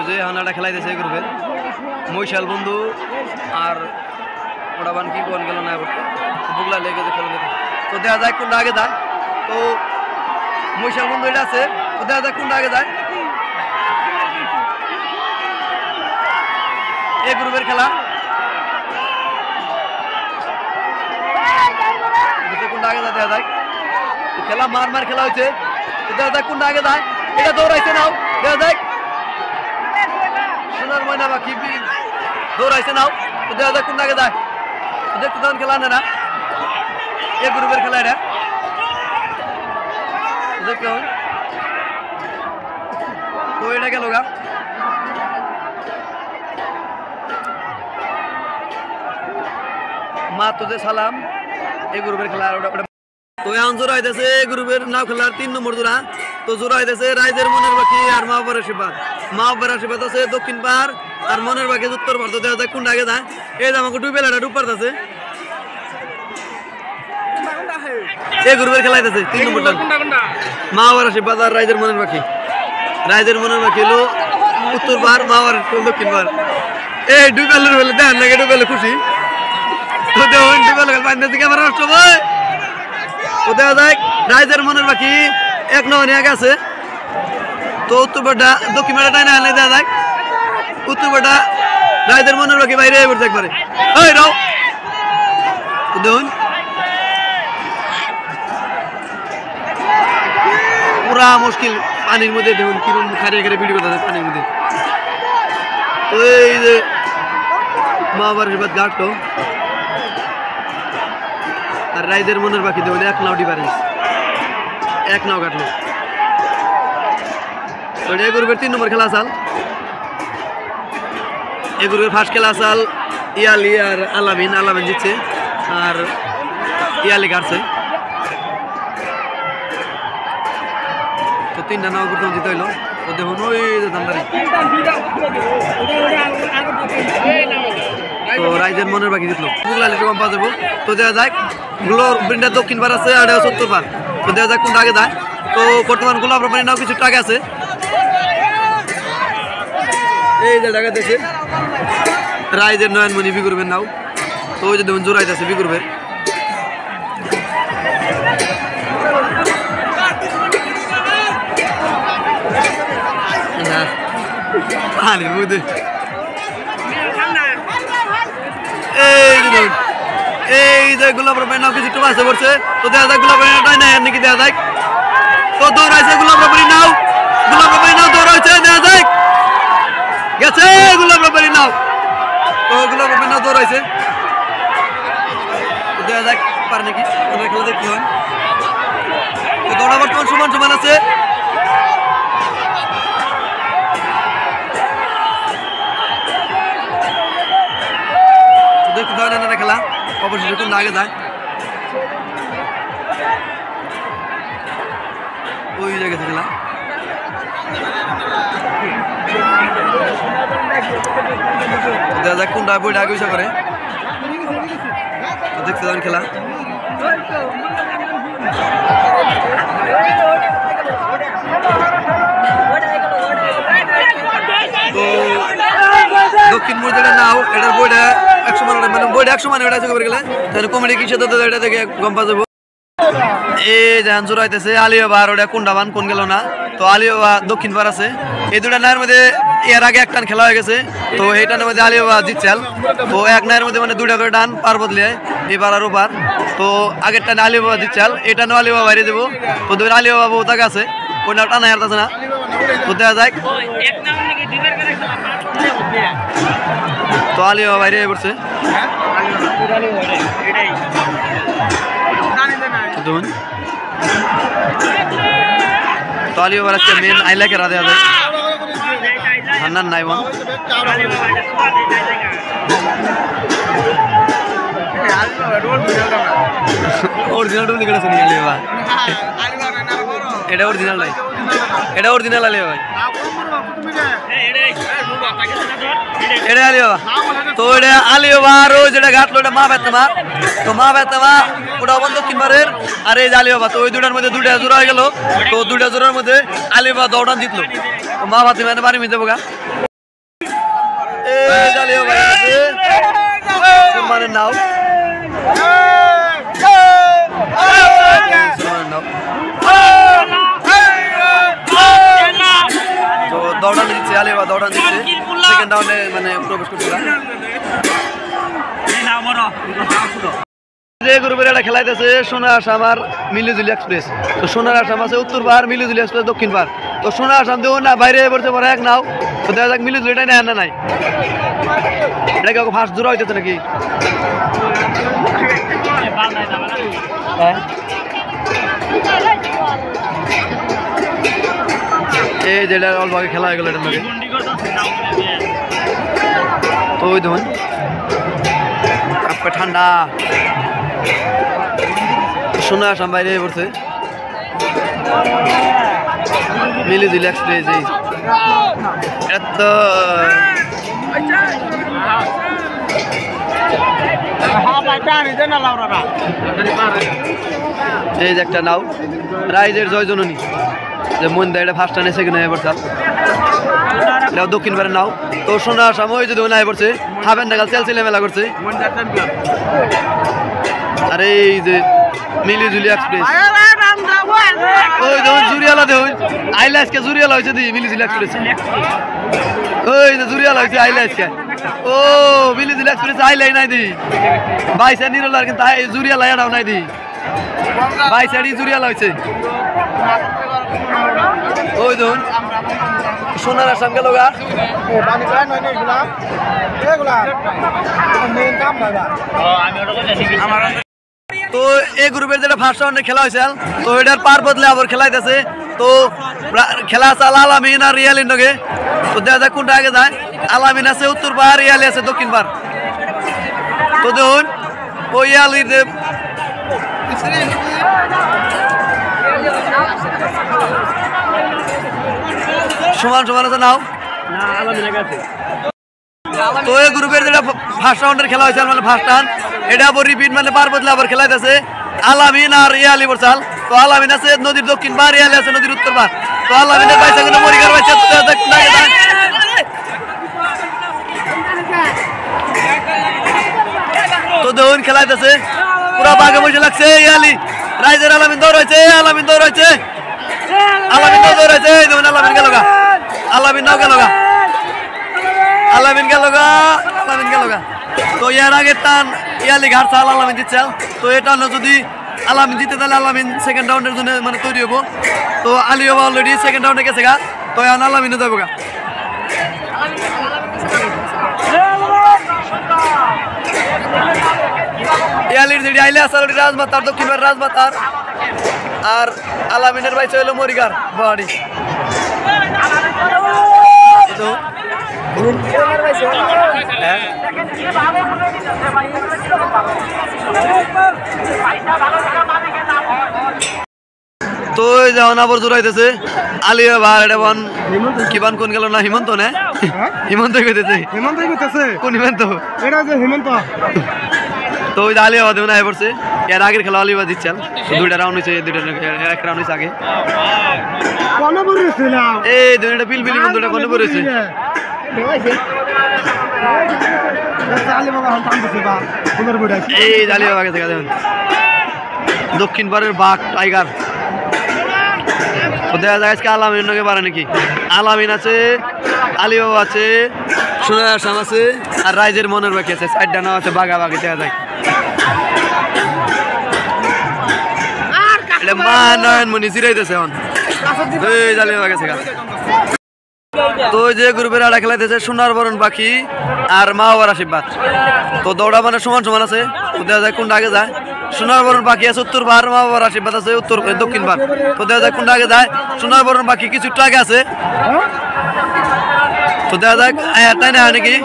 যে হানাটা খেলাইতেছে এই গ্রুপের মৈশাল বন্ধু আর ওটাবান কি কোন গেল না বুগলা লেগে যে খেলা তো দেখা যায় কোনটা আগে যায় তো মৈশাল বন্ধু এটা আছে তো দেখা যায় কোনটা আগে যায় এই গ্রুপের খেলা কোনটা আগে যায় দেখা যায় খেলা মার মার খেলা হয়েছে দেখা যায় কোনটা আগে যায় এটা দৌড়াইছে নাও দেখা যায় সোনার ময়না বা কি দৌড়াইছে নাও দেখা যায় কোনটা আগে যায় দেখতে তখন খেলা না এই গ্রুপের খেলা এটা দেখতে তো এটা গেল গা মা তোদের সালাম এই গ্রুপের খেলা তো এখন জোড়া হইতেছে গ্রুপের নাও খেলার 3 নম্বর জোড়া তো জোড়া হইতেছে রাইজের মনের বাকি আর মাহবুবের আশীর্বাদ আছে দক্ষিণ পাহাড় আর মনের বাকি উত্তর পাহাড় তো দেখা যায় কোনটা আগে যায় এই যে আমাকে ডুবেলাটা ডুব পারতেছে এই গ্রুপের খেলা হইতেছে 3 নম্বরটা মাহবুবের আশীর্বাদ আর রাইজের মনের বাকি হলো উত্তর পাহাড় মাহবুবের দক্ষিণ পাহাড় এই ডুবেলের বলে দেন লাগে ডুবেলে খুশি তো দেখুন ডুবেলে পানি ক্যামেরা নষ্ট ভাই তো দেখা যায় রাইজের মনের বাকি 1 নম্বর আগে আছে তো উত্তর পাহাড়টা দক্ষিণ পাহাড়টা না হলে দেখা যায় উত্তর পাহাড়টা রাইজের মনের বাকি বাইরে পড়তে একবারে এই রাও তো দেখুন পুরা মুশকিল পানির মধ্যে দেখুন কিরকম খারিয়ে খারিয়ে ভিডিও করতে পানির মধ্যে তো এই যে মাহবুবের আশীর্বাদ ঘাটলো আর রাইজের মনের বাকি দেখুন 1 নাও ডিফারেন্স 1 নাও কাটলো তো এই গ্রুপের 3 নম্বর খেলা চাল এই গ্রুপের ফার্স্ট খেলা চাল ইয়ালি আর আলামিন জিতছে আর ইয়ালি কাটছে তো 3টা নাও প্রথম জিতে হইলো তো দেখুন ওই যে দামদারি তো রাইজের মনের বাকি জিতলো কম পাওয়া যাবো তো দেখা যায় গ্লোবটা দক্ষিণ পার আছে আর উত্তর পার তো দেখা যায় কোনটা আগে যায় তো বর্তমান গোলাপ রপ্তানি নাও কিছু টাকা আছে এই যে টাকা দেখে রাইজের নয়নমণি বি করবেন নাও তো ওই যে দেখুন জোড়াইতে আছে বি করবেন পানির মধ্যে এই যে গোলাপ রপ্তানি নাও কিছু টুকা আছে পড়ছে তো দেখা যায় গোলাপ রপ্তানি নাই নাকি দেখা যায় তো দৌড়াইছে গোলাপ রপ্তানি নাও দৌড়াইছে দেখা যায় গেছে গোলাপ রপ্তানি নাও তো গোলাপ রপ্তানি নাও দৌড়াইছে দেখা যায় পার নাকি খেলা দেখতে হয় তো দৌড়া বর্তমান সমান আছে দেখতে হয় না খেলা অবশ্যই কোন আগে যায় ওই জায়গা খেলা দেখা যাক কোনটা বইটা আগে করে দেখতে যান খেলা তো দক্ষিণ মোড় যেটা নাও এটার বইটা 100 মানে বইটা 100 মানে এটা করে গেলে তাহলে কমেডি কিছু তো এটা থেকে গম পাওয়া যাবো এই যে আনসার হইতেছে আলিবাবা আর ওটা কোনটাবান কোন গেল না তো আলিবাবা দক্ষিণ পার আছে এই দুটা নায়ের মধ্যে এর আগে একটা খেলা হয়ে গেছে তো এই টানের মধ্যে আলিবাবা জিতছেন তো এক নায়ের মধ্যে মানে 2টা করে ডান পার বদলে এবার আর ওপার তো আগের টানে আলিবাবা জিতছেন এটা নো আলিবাবা বাইরে দেবো তো দুই আলিবাবা বহুত আগে আছে ওই নাটা নাই আর আছে না তো দেখা যায় তো আলিবাবা বাইরে পড়ছে तो आलियो वाला मेन आइला के राधे आधे हन्ना नाई वन ओरिजिनल डूब निकला सुनिए आलियो वाला एडा ओरिजिनल नहीं एडा ओरिजिनल आलियो भाई एडा आलियो तो एडा आलियो वाला रोज एडा घाट लोटा माँ बैठना तो माँ बैठना ওটা বন্ধ কিনবারের আর এই আলিবাবা তো ওই দুটার মধ্যে 2টা জোড়া হয়ে গেল তো 2টা জোড়ার মধ্যে আলিবাবা দৌড়ান জিতলো মা ভাতি মানে বাড়ি মিতে বোগা জালিও ভাই আছে সুরমানের নাও তো দৌড়ান দিচ্ছে আলিয়া দৌড়ান দিচ্ছে সেকেন্ড রাউন্ডে মানে প্রবেশ করছে যে গ্রুপের একটা খেলাইতেছে সোনার আসাম আর মিলিজুলি এক্সপ্রেস তো সোনার আসাম আছে উত্তর পাহাড় মিলিজুলি এক্সপ্রেস দক্ষিণ পাহাড় তো সোনার আসাম দেবো না বাইরে পড়ছে পরে এক নাও তো দেখা যাক মিলিজুলিটাই নেয় না নাই এটা কি ফার্স্ট জোড়া হইতেছে নাকি এই যেটা অল্প আগে খেলা হয়ে গেল এটার মধ্যে তো ওই দেখুন কাপড় ঠান্ডা সোনা আসাম বাইরে পড়ছে মিলিজুলি এক্সপ্রেস এই এত এই যে একটা নাও রাইজের জয় জননী যে মন দেয় এটা ফার্স্ট টানে সেকেন্ড হয়ে পড়ছে এটাও দক্ষিণ পারে নাও তো সোনা আসাম ওই যদি হয়ে পড়ছে হাফেন দেখাল চেলসিলে মেলা করছে আর এই যে মিলিজুলি এক্সপ্রেস ওই দেখুন জুরিয়ালা দেখুন আইলা আজকে জুরিয়ালা হয়েছে দি মিলিজুলি এক্সপ্রেস ওই যে জুরিয়ালা হয়েছে আইলা আজকে ও মিলিজুলি এক্সপ্রেস আইলাই নাই দি বাইসা নিরলার কিন্তু জুরিয়ালা এটাও নাই দি বাইসাড়ি জুরিয়ালা হয়েছে ওই দেখুন সোনার আসাম গেল গা তো এই গ্রুপের যেটা ফার্স্ট রাউন্ডে খেলা হয়েছে তো এটার পার বদলে আবার খেলাইতেছে তো খেলা আছে আলামিন আর রিয়ালির নগে তো দেখা যাক কোনটা আগে যায় আলামিন আছে উত্তর পাহাড় রিয়ালি আছে দক্ষিণ পাহাড় তো দেখুন ওই রিয়ালির সমান সমান আছে নাও তো এই গ্রুপের যেটা ফার্স্ট রাউন্ডের খেলা হয়েছে মানে ফার্স্ট রাউন্ড এটা আবার রিপিট মানে পার বদলে আবার খেলাইতেছে আলামিন আর ইয়ালি বরসাল তো আলামিন আছে নদীর দক্ষিণ পার ইয়ালি আছে নদীর উত্তর পার তো আলামিনের বাইসা কিন্তু মরিগার বাইসা তো দেখুন খেলাইতেছে পুরা বাঘে বসে লাগছে ইয়ালি রাইজের আলামিন দৌড়াইছে আলামিন দৌড়াইছে আলামিন দৌড়াইছে দেখুন আলামিন গেল গা আলামিন নাও গেল গা আলামিন গেল গা আলামিন গেল গা তো এর আগে টান ইয়ালি ঘাট চাল আলামিন দিচ্ছে তো এটা যদি আলামিন জিতে তাহলে আলামিন সেকেন্ড রাউন্ডের জন্য মানে তৈরি হবো তো আলিওবা অলরেডি সেকেন্ড রাউন্ডে গেছে গা তো এখন আলামিনে যাবো গা ইয়ালির যেটি আইলে আছে রাজমাতার দক্ষিণের রাজমাতার আর আলামিনের বাইছে হইলো মরিগার বাড়ি তো যেমন আবার জোড়াইতেছে আলিয়া ভার এটা বান কিবান কোন গেল না হিমন্ত না হিমন্ত কইতেছে হিমন্ত কইতেছে কোন হিমন্ত এটা যে হিমন্ত তো ওই আলিয়া বাদ না পড়ছে এর আগের খেলা আলিয়া দিচ্ছেন দুইটা রাউন্ড হইছে দুইটা এক রাউন্ড হইছে আগে কোন বরেছে না এই দুইটা পিলপিলি বন্ধুটা কোন বরেছে এই আলিয়া আগে থেকে দেখুন দক্ষিণ পাড়ের বাঘ টাইগার তো দেখা যায় আজকে আলামিন নগে পারে নাকি আলামিন আছে আলিবাবা আছে সোনার আসাম আছে আর রাইজের মনের বাকি আছে সাইডটা নাও আছে বাঘা বাঘি দেখা যায় এটা মা নয়নমণি জিরাইতেছে এখন এই আলিবাবা গেছে তো যে গ্রুপের আড়া খেলাইতেছে সোনার বরণ পাখি আর মা বাবার আশীর্বাদ তো দৌড়া মানে সমান সমান আছে তো দেখা যায় কোনটা আগে যায় সোনার বরণ পাখি আছে উত্তর পাহাড় মা বাবার আশীর্বাদ আছে উত্তর দক্ষিণ পাহাড় তো দেখা যায় কোনটা আগে যায় সোনার বরণ পাখি কিছু একটু আগে আছে তো দেখা যায় তাই না নাকি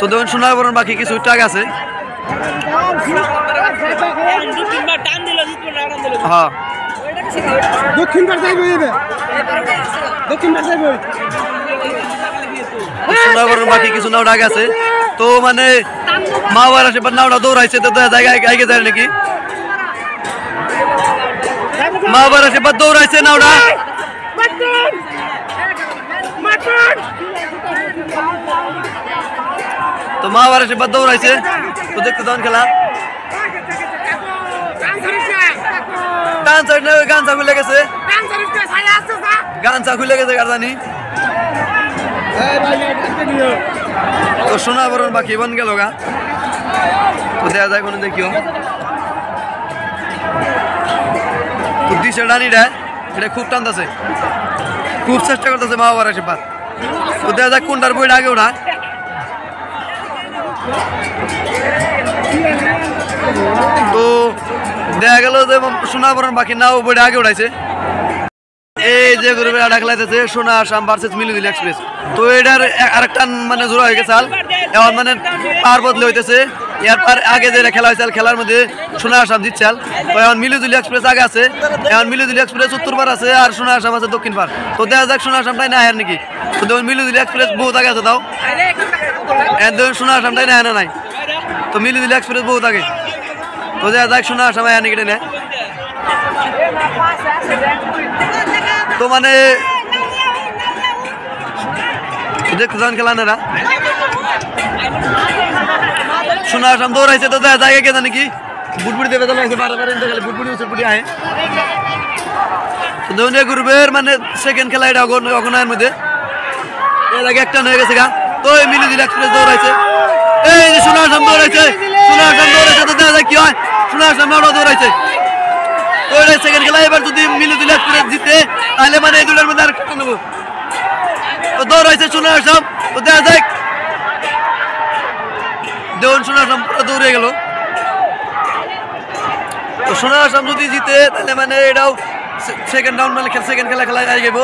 তো দেখুন সোনার বরণ পাখি কিছু একটু আগে আছে হ্যাঁ দক্ষিণ পাহাড় যাইবে দক্ষিণ পাহাড় যাইবে সোনার বাকি কিছু নাও আগে আছে তো মানে মা বাবার আশীর্বাদ নাওটা দৌড়াইছে তো জায়গায় আগে যায় নাকি মা বাবার আশীর্বাদ দৌড়াইছে নাওটা তো মাওয়ার আশীর্বাদ দৌড়াইছে তো দেখতে দাও খেলা গানসা খুলে গেছে গার্দানি তো সোনা বরণ বাকি বন গেল গা তো দেখা যায় কোনো দেখিও তো দিশে ডানিটা এটা খুব টানতেছে খুব চেষ্টা করতেছে মাওয়ার আশীর্বাদ তো দেখা যায় কোনটার বইটা আগে ওঠা তো দেখা গেল যে সোনাবরণ বাকি নাও বইটা আগে উঠাইছে এই যে গ্রুপে আডা খেলাইতেছে সোনা আসাম ভার্সেস মিলুদিল এক্সপ্রেস তো এটার আরেকটা মানে জোড়া হয়ে গেছে এখন মানে পার বদলে হইতেছে এরপর আগে যে খেলা হয়েছে খেলার মধ্যে সোনা আসাম জিতছাল তো এখন মিলুদিল এক্সপ্রেস আগে আছে এখন মিলুদিল এক্সপ্রেস উত্তর পার আছে আর সোনা আসাম আছে দক্ষিণ পার তো দেখা যাক সোনা আসামটাই না হার নাকি তো দেখুন মিলুদিল এক্সপ্রেস বহুত আগে আছে তাও দেখুন সোনা আসামটাই না হার নাই তো মিলুদিল এক্সপ্রেস বহুত আগে তো দেখা যাক সোনা আসাম হার নাকি নেয় তো মানে দেখতে যান খেলা নেরা সোনা আসাম দৌড়াইছে তো দেখা যায় কে জানে কি বুটবুটি দেবে চালাইছে বারবার বুটবুটি উচুটবুটি আহে তো দেখুন এই গ্রুপের মানে সেকেন্ড খেলা এটা অগনায়ের মধ্যে এর আগে একটা হয়ে গেছে গা তো এই মিলুদিল এক্সপ্রেস দৌড়াইছে এই যে সোনা আসাম দৌড়াইছে তো দেখা যায় কি হয় সোনা আসাম দৌড়াইছে তো এটা সেকেন্ড খেলা এবার যদি মিলুদিল এক্সপ্রেস জিতে তাহলে মানে এই দুটার মধ্যে আর একটা নেবো তো দৌড়াইছে সোনা আসাম তো দেখা যায় দেউন সোনা আসাম পুরো দৌড়ে গেল তো সোনা আসাম যদি জিতে তাহলে মানে এটাও সেকেন্ড রাউন্ড মানে সেকেন্ড খেলা খেলায় আই গেব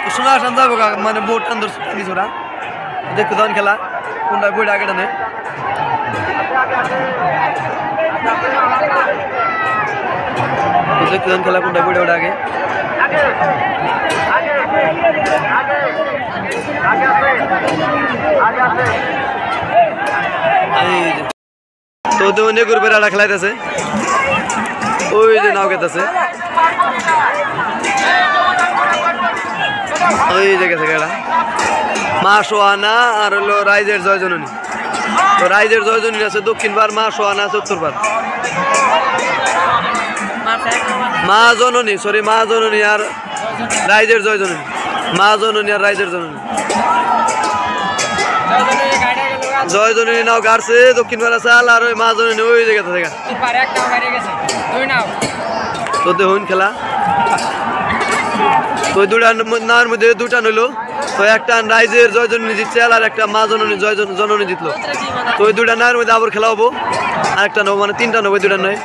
তো সোনা আসাম যাবো মানে বোর্ড আন্দর ওরা দেখতে দাও খেলা কোনটা বইটা আগে টানে দেখতে দাও খেলা কোনটা বইটা ওটা আগে তো অনেক গ্রুপের আড়া খেলাইতেছে ওই যে নাও খেতেছে ওই যে গেছে খেলা মা সোহানা আর হলো রাইজের জয়জননী তো রাইজের জয়জননী আছে দক্ষিণ পার মা সোহানা আছে উত্তর পার মা জননী আর রাইজের জয়জননী মা জননী আর রাইজের জননী জয়জননী নাও গাড়ছে দক্ষিণ পাড়া চাল আর ওই মা জননী ওই জায়গাতে দেখা তো দেখুন খেলা তো দুটা নার মধ্যে দুটা নইলো তো একটা রাইজের জয়জননী জিতছে আর একটা মা জননী জননী জিতলো তো ওই দুটা নার মধ্যে আবার খেলা হবো আর একটা নেবো মানে তিনটা নেবো দুটা নয়